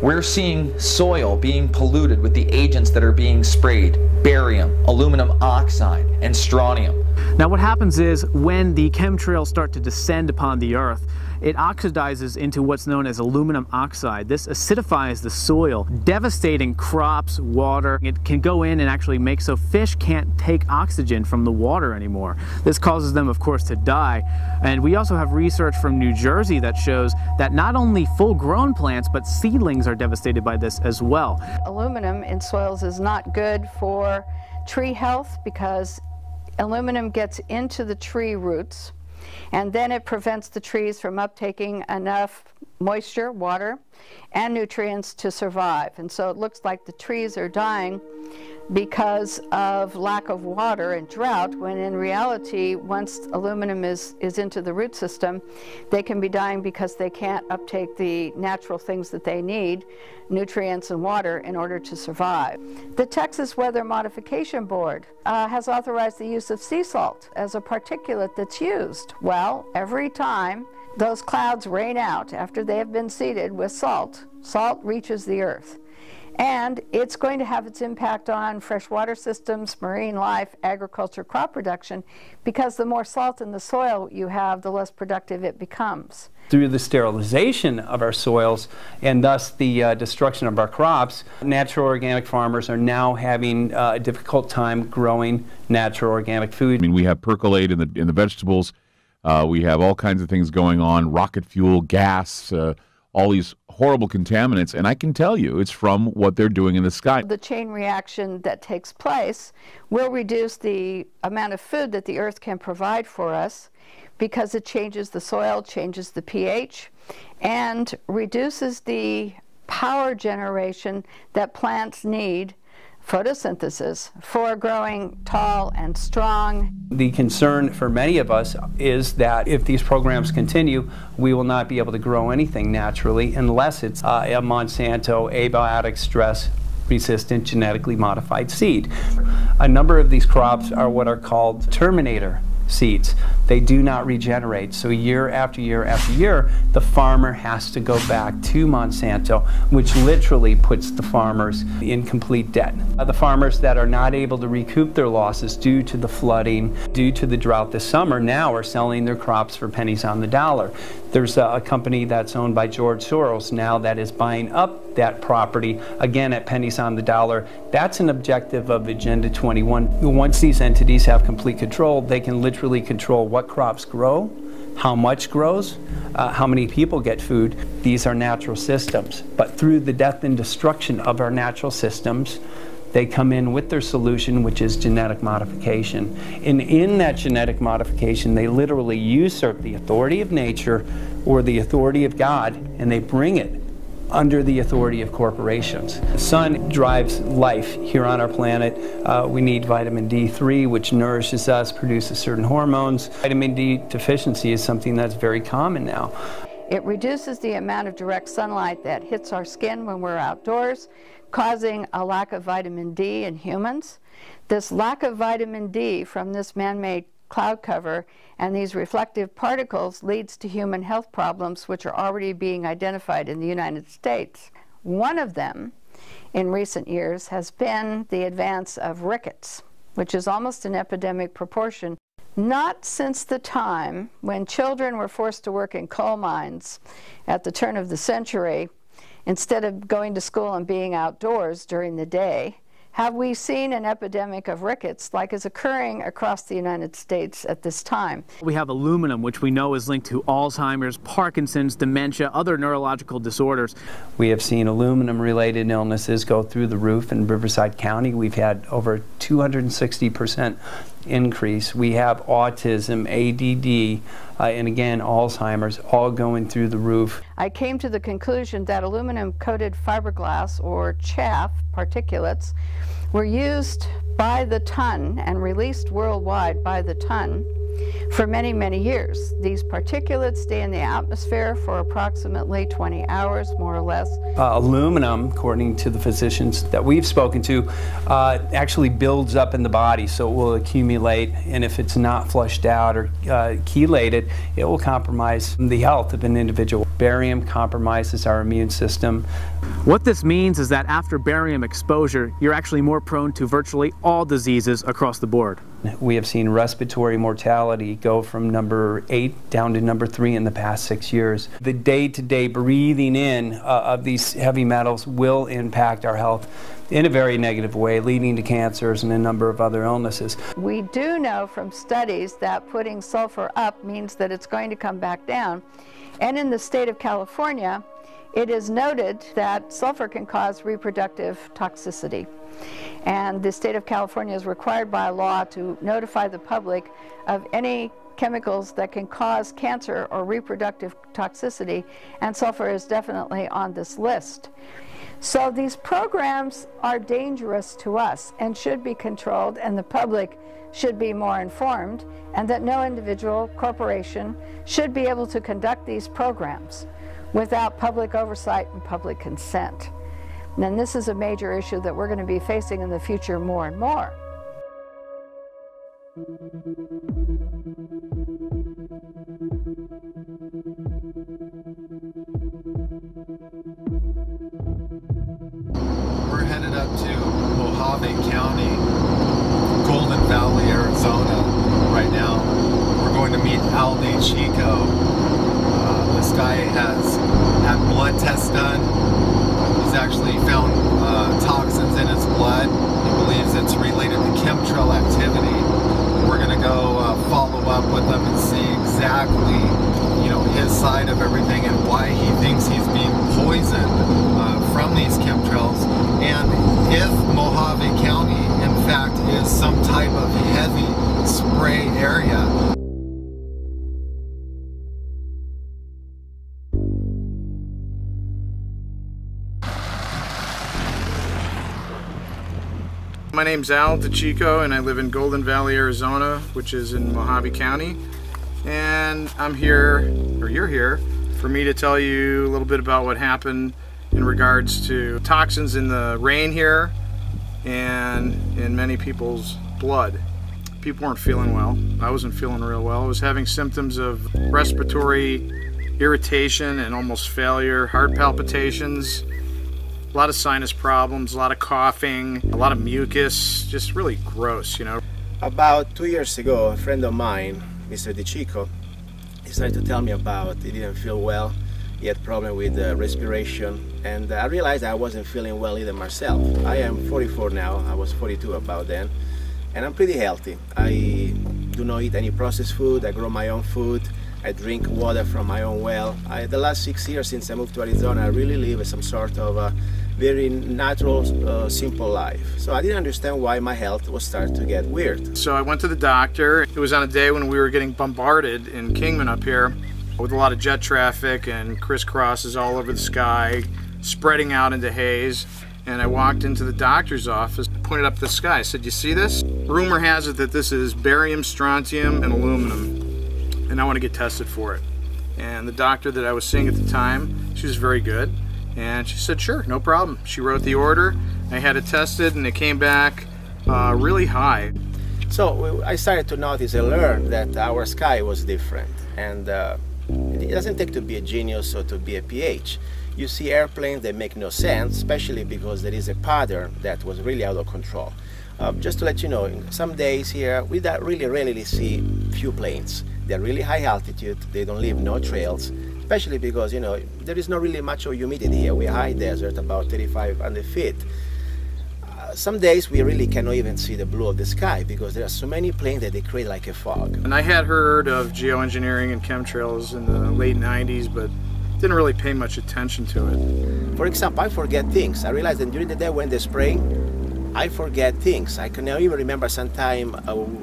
We're seeing soil being polluted with the agents that are being sprayed: barium, aluminum oxide, and strontium. Now what happens is when the chemtrails start to descend upon the earth, it oxidizes into what's known as aluminum oxide. This acidifies the soil, devastating crops, water. It can go in and actually make so fish can't take oxygen from the water anymore. This causes them, of course, to die. And we also have research from New Jersey that shows that not only full-grown plants, but seedlings are devastated by this as well. Aluminum in soils is not good for tree health because aluminum gets into the tree roots, and then it prevents the trees from uptaking enough moisture, water, and nutrients to survive. And so it looks like the trees are dying because of lack of water and drought, when in reality, once aluminum is into the root system, they can be dying because they can't uptake the natural things that they need, nutrients and water, in order to survive. The Texas Weather Modification Board has authorized the use of sea salt as a particulate that's used. Well, every time those clouds rain out after they have been seeded with salt, salt reaches the earth. And it's going to have its impact on freshwater systems, marine life, agriculture, crop production, because the more salt in the soil you have, the less productive it becomes. Through the sterilization of our soils and thus the destruction of our crops, natural organic farmers are now having a difficult time growing natural organic food. I mean, we have percolate in the vegetables. We have all kinds of things going on, rocket fuel, gas, all these horrible contaminants, and I can tell you it's from what they're doing in the sky. The chain reaction that takes place will reduce the amount of food that the earth can provide for us, because it changes the soil, changes the pH, and reduces the power generation that plants need, photosynthesis, for growing tall and strong. The concern for many of us is that if these programs continue, we will not be able to grow anything naturally unless it's a Monsanto abiotic stress resistant genetically modified seed. A number of these crops are what are called terminator seeds. They do not regenerate. So year after year after year, the farmer has to go back to Monsanto, which literally puts the farmers in complete debt. The farmers that are not able to recoup their losses due to the flooding, due to the drought this summer, now are selling their crops for pennies on the dollar. There's a company that's owned by George Soros now that is buying up that property, again at pennies on the dollar. That's an objective of Agenda 21. Once these entities have complete control, they can literally control what crops grow, how much grows, how many people get food. These are natural systems. But through the death and destruction of our natural systems, they come in with their solution, which is genetic modification. And in that genetic modification, they literally usurp the authority of nature or the authority of God, and they bring it under the authority of corporations. The sun drives life here on our planet. We need vitamin D3, which nourishes us, produces certain hormones. Vitamin D deficiency is something that's very common now. It reduces the amount of direct sunlight that hits our skin when we're outdoors, causing a lack of vitamin D in humans. This lack of vitamin D from this man-made cloud cover and these reflective particles leads to human health problems, which are already being identified in the United States. One of them in recent years has been the advance of rickets, which is almost an epidemic proportion. Not since the time when children were forced to work in coal mines at the turn of the century, instead of going to school and being outdoors during the day, have we seen an epidemic of rickets like is occurring across the United States at this time. We have aluminum, which we know is linked to Alzheimer's, Parkinson's, dementia, other neurological disorders. We have seen aluminum-related illnesses go through the roof in Riverside County. We've had over 260% increase. We have autism, ADD, and again, Alzheimer's, all going through the roof. I came to the conclusion that aluminum-coated fiberglass, or chaff particulates, were used by the ton and released worldwide by the ton for many, many years. These particulates stay in the atmosphere for approximately 20 hours, more or less. Aluminum, according to the physicians that we've spoken to, actually builds up in the body, so it will accumulate, and if it's not flushed out or chelated, it will compromise the health of an individual. Barium compromises our immune system. What this means is that after barium exposure, you're actually more prone to virtually all diseases across the board. We have seen respiratory mortality go from number 8 down to number 3 in the past 6 years. The day-to-day breathing in of these heavy metals will impact our health in a very negative way, leading to cancers and a number of other illnesses. We do know from studies that putting sulfur up means that it's going to come back down. And in the state of California, it is noted that sulfur can cause reproductive toxicity. And the state of California is required by law to notify the public of any chemicals that can cause cancer or reproductive toxicity, and sulfur is definitely on this list. So these programs are dangerous to us and should be controlled, and the public should be more informed, and that no individual corporation should be able to conduct these programs without public oversight and public consent. And this is a major issue that we're going to be facing in the future more and more. We're headed up to Mojave County, Golden Valley, Arizona right now. We're going to meet Alde Chico. This guy has had blood tests done. He's actually found toxins in his blood. He believes it's related to chemtrail activity. We're going to go follow up with him and see exactly, his side of everything and why he thinks he's being poisoned from these chemtrails, and if Mojave County in fact is some type of heavy spray area. My name's Alde Chico, and I live in Golden Valley, Arizona, which is in Mojave County. And I'm here, or you're here, for me to tell you a little bit about what happened in regards to toxins in the rain here and in many people's blood. People weren't feeling well. I wasn't feeling real well. I was having symptoms of respiratory irritation and almost failure, heart palpitations, a lot of sinus problems, a lot of coughing, a lot of mucus, just really gross, About 2 years ago, a friend of mine, Mr. DeChico, he started to tell me about he didn't feel well. He had problem with respiration, and I realized I wasn't feeling well either myself. I am 44 now. I was 42 about then, and I'm pretty healthy. I do not eat any processed food. I grow my own food. I drink water from my own well. The last 6 years since I moved to Arizona, I really live some sort of very natural, simple life. So I didn't understand why my health was starting to get weird. So I went to the doctor. It was on a day when we were getting bombarded in Kingman up here with a lot of jet traffic and crisscrosses all over the sky, spreading out into haze. And I walked into the doctor's office, pointed up the sky. I said, "You see this? Rumor has it that this is barium, strontium, and aluminum, and I want to get tested for it." And the doctor that I was seeing at the time, she was very good. And she said, "Sure, no problem." She wrote the order. I had it tested, and it came back really high. So I started to notice and learn that our sky was different. And it doesn't take to be a genius or to be a PH. You see airplanes that make no sense, especially because there is a pattern that was really out of control. Just to let you know, some days here we really rarely see few planes. They're really high altitude. They don't leave no trails. Especially because, there is not really much of humidity here. We're high desert, about 3,500 feet. Some days we really cannot even see the blue of the sky because there are so many planes that they create like a fog. And I had heard of geoengineering and chemtrails in the late 90s, but didn't really pay much attention to it. For example, I forget things. I realized that during the day when they spray, I forget things. I can now even remember sometime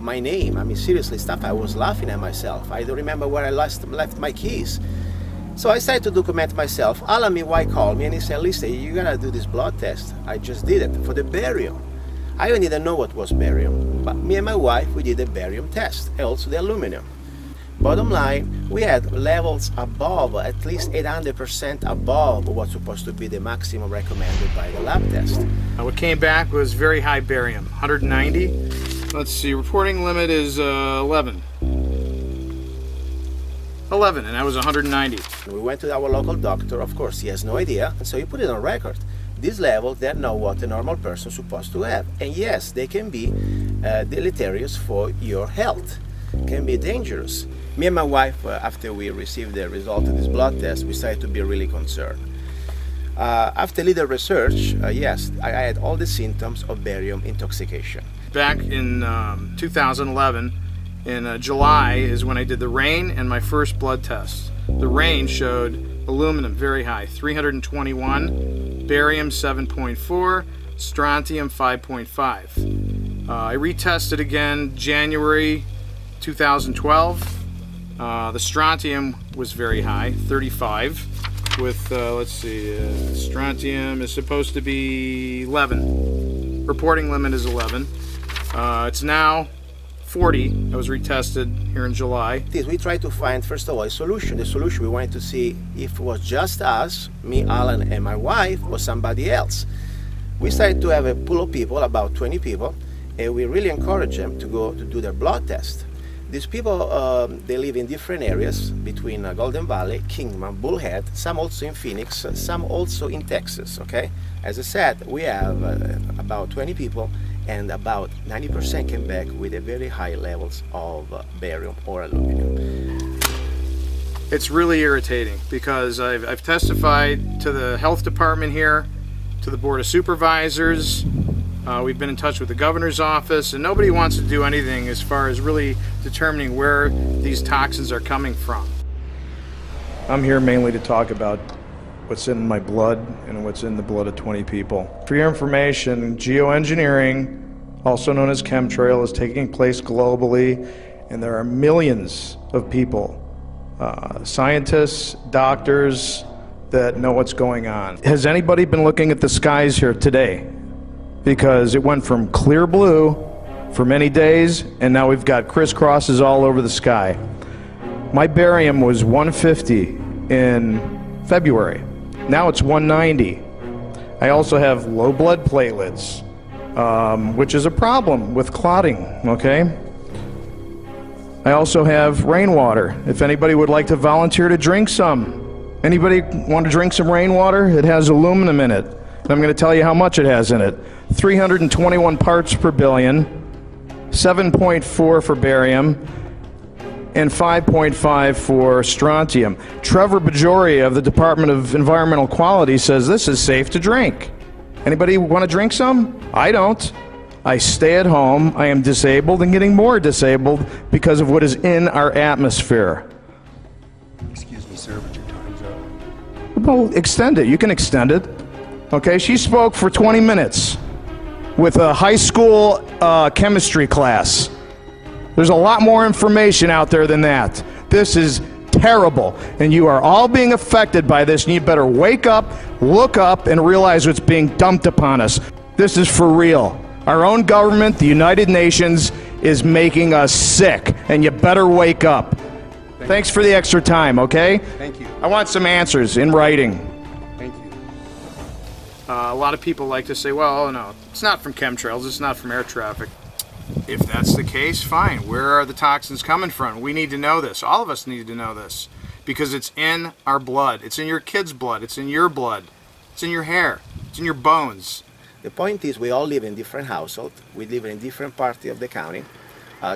my name. I mean, seriously, stuff I was laughing at myself. I don't remember where I left my keys. So I started to document myself. Alan, my wife, called me and he said, "Listen, you gotta do this blood test." I just did it for the barium. I even didn't know what was barium, but me and my wife, we did the barium test, and also the aluminum. Bottom line, we had levels above, at least 800% above what's supposed to be the maximum recommended by the lab test. What came back was very high barium, 190. Let's see, reporting limit is 11. 11, and I was 190. We went to our local doctor. Of course, he has no idea, and so he put it on record. These levels, they're not what a normal person is supposed to have. And yes, they can be deleterious for your health, can be dangerous. Me and my wife, after we received the result of this blood test, we started to be really concerned. After little research, yes, I had all the symptoms of barium intoxication. Back in 2011, in July is when I did the rain and my first blood test. The rain showed aluminum very high, 321, barium 7.4, strontium 5.5. I retested again January 2012. The strontium was very high, 35, with, let's see, strontium is supposed to be 11. Reporting limit is 11. It's now 40. I was retested here in July. We tried to find, first of all, a solution. The solution, we wanted to see if it was just us, me, Alan, and my wife, or somebody else. We started to have a pool of people, about 20 people, and we really encouraged them to go to do their blood test. These people, they live in different areas between Golden Valley, Kingman, Bullhead, some also in Phoenix, some also in Texas, okay? As I said, we have about 20 people, and about 90% came back with a very high levels of barium or aluminum. It's really irritating because I've testified to the health department here, to the board of supervisors. We've been in touch with the governor's office, and nobody wants to do anything as far as really determining where these toxins are coming from. I'm here mainly to talk about what's in my blood and what's in the blood of 20 people. For your information, geoengineering, also known as chemtrail, is taking place globally, and there are millions of people, scientists, doctors, that know what's going on. Has anybody been looking at the skies here today? Because it went from clear blue for many days, and now we've got crisscrosses all over the sky. My barium was 150 in February. Now it's 190. I also have low blood platelets, which is a problem with clotting, okay? I also have rainwater. If anybody would like to volunteer to drink some. Anybody want to drink some rainwater? It has aluminum in it. And I'm going to tell you how much it has in it. 321 parts per billion, 7.4 for barium, and 5.5 for strontium. Trevor Bajori of the Department of Environmental Quality says this is safe to drink. Anybody want to drink some? I don't. I stay at home. I am disabled and getting more disabled because of what is in our atmosphere. Excuse me, sir, but your time's up. Well, extend it. You can extend it. Okay, she spoke for 20 minutes with a high school chemistry class. There's a lot more information out there than that. This is terrible, and you are all being affected by this, and you better wake up, look up, and realize what's being dumped upon us. This is for real. Our own government, the United Nations, is making us sick, and you better wake up. Thanks for the extra time, okay? Thank you. I want some answers in writing. Thank you. A lot of people like to say, well, no, it's not from chemtrails, it's not from air traffic. If that's the case, fine. Where are the toxins coming from? We need to know this. All of us need to know this because it's in our blood. It's in your kid's blood. It's in your blood. It's in your hair. It's in your bones. The point is we all live in different households. We live in different parts of the county.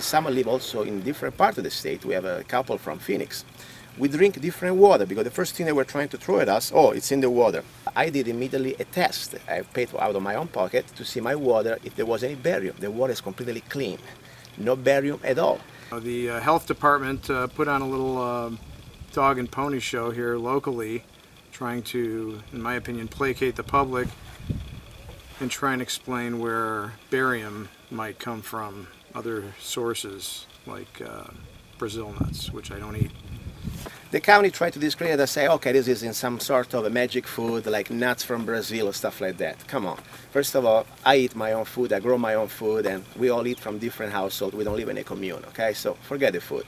Some live also in different parts of the state. We have a couple from Phoenix. We drink different water because the first thing they were trying to throw at us, oh, it's in the water. I did immediately a test. I paid out of my own pocket to see my water if there was any barium. The water is completely clean. No barium at all. The health department put on a little dog and pony show here locally, trying to, in my opinion, placate the public and try and explain where barium might come from, other sources like Brazil nuts, which I don't eat. The county tried to discredit us, say, okay, this is in some sort of a magic food, like nuts from Brazil or stuff like that. Come on. First of all, I eat my own food, I grow my own food, and we all eat from different households. We don't live in a commune, okay? So forget the food.